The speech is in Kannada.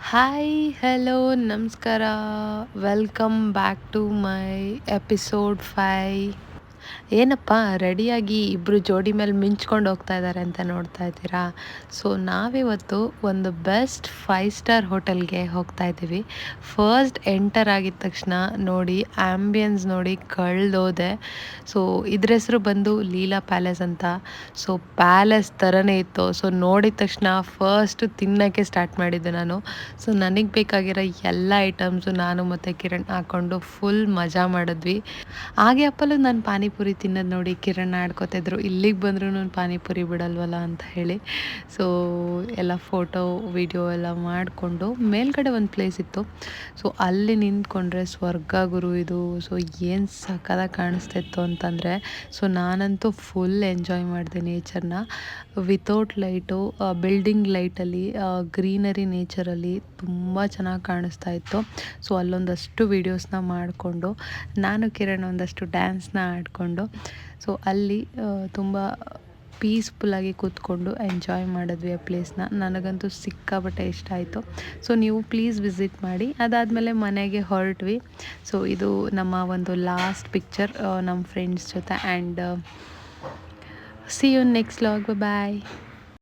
ಹಾಯ್ ಹಲೋ ನಮಸ್ಕಾರ welcome back to my episode 5. ಏನಪ್ಪ ರೆಡಿಯಾಗಿ ಇಬ್ಬರು ಜೋಡಿ ಮೇಲೆ ಮಿಂಚ್ಕೊಂಡು ಹೋಗ್ತಾ ಇದ್ದಾರೆ ಅಂತ ನೋಡ್ತಾ ಇದ್ದೀರಾ. ಸೊ ನಾವಿವತ್ತು ಒಂದು ಬೆಸ್ಟ್ 5 ಸ್ಟಾರ್ ಹೋಟೆಲ್ಗೆ ಹೋಗ್ತಾ ಇದ್ದೀವಿ. ಫಸ್ಟ್ ಎಂಟರ್ ಆಗಿದ ತಕ್ಷಣ ನೋಡಿ ಆ್ಯಂಬಿಯನ್ಸ್ ನೋಡಿ ಕಳೆದೋದೆ. ಸೊ ಇದ್ರ ಹೆಸರು ಬಂದು ಲೀಲಾ ಪ್ಯಾಲೇಸ್ ಅಂತ. ಸೊ ಪ್ಯಾಲೇಸ್ ಥರನೇ ಇತ್ತು. ಸೊ ನೋಡಿದ ತಕ್ಷಣ ಫಸ್ಟ್ ತಿನ್ನೋಕ್ಕೆ ಸ್ಟಾರ್ಟ್ ಮಾಡಿದ್ದೆ ನಾನು. ಸೊ ನನಗೆ ಬೇಕಾಗಿರೋ ಎಲ್ಲ ಐಟಮ್ಸು ನಾನು ಮತ್ತು ಕಿರಣ್ ಹಾಕ್ಕೊಂಡು ಫುಲ್ ಮಜಾ ಮಾಡಿದ್ವಿ. ಹಾಗೆ ಅಪ್ಪಲು ನಾನು ಪಾನಿಪುರಿ ತಿನ್ನೋದು ನೋಡಿ ಕಿರಣ್ ಆಡ್ಕೊತಿದ್ರು, ಇಲ್ಲಿಗೆ ಬಂದರೂ ನಾನು ಪಾನಿಪುರಿ ಬಿಡಲ್ವಲ್ಲ ಅಂತ ಹೇಳಿ. ಸೊ ಎಲ್ಲ ಫೋಟೋ ವಿಡಿಯೋ ಎಲ್ಲ ಮಾಡಿಕೊಂಡು ಮೇಲ್ಗಡೆ ಒಂದು ಪ್ಲೇಸ್ ಇತ್ತು. ಸೊ ಅಲ್ಲಿ ನಿಂತ್ಕೊಂಡ್ರೆ ಸ್ವರ್ಗ ಗುರು ಇದು. ಸೊ ಏನು ಸಖತ್ತಾಗಿ ಕಾಣಿಸ್ತಾ ಇತ್ತು ಅಂತಂದರೆ, ಸೊ ನಾನಂತೂ ಫುಲ್ ಎಂಜಾಯ್ ಮಾಡಿದೆ ನೇಚರ್ನ. ವಿತೌಟ್ ಲೈಟು, ಬಿಲ್ಡಿಂಗ್ ಲೈಟಲ್ಲಿ, ಗ್ರೀನರಿ ನೇಚರಲ್ಲಿ ತುಂಬ ಚೆನ್ನಾಗಿ ಕಾಣಿಸ್ತಾ ಇತ್ತು. ಸೊ ಅಲ್ಲೊಂದಷ್ಟು ವೀಡಿಯೋಸ್ನ ಮಾಡಿಕೊಂಡು ನಾನು ಕಿರಣ್ ಒಂದಷ್ಟು ಡ್ಯಾನ್ಸ್ನ ಆಡಿಕೊಂಡು ಸೊ ಅಲ್ಲಿ ತುಂಬ ಪೀಸ್ಫುಲ್ಲಾಗಿ ಕೂತ್ಕೊಂಡು ಎಂಜಾಯ್ ಮಾಡಿದ್ವಿ ಆ ಪ್ಲೇಸ್ನ. ನನಗಂತೂ ಸಿಕ್ಕಾಪಟ್ಟೆ ಇಷ್ಟ ಆಯಿತು. ಸೊ ನೀವು ಪ್ಲೀಸ್ ವಿಸಿಟ್ ಮಾಡಿ. ಅದಾದಮೇಲೆ ಮನೆಗೆ ಹೊರಟ್ವಿ. ಸೊ ಇದು ನಮ್ಮ ಒಂದು ಲಾಸ್ಟ್ ಪಿಕ್ಚರ್ ನಮ್ಮ ಫ್ರೆಂಡ್ಸ್ ಜೊತೆ. And see you next vlog. Bye.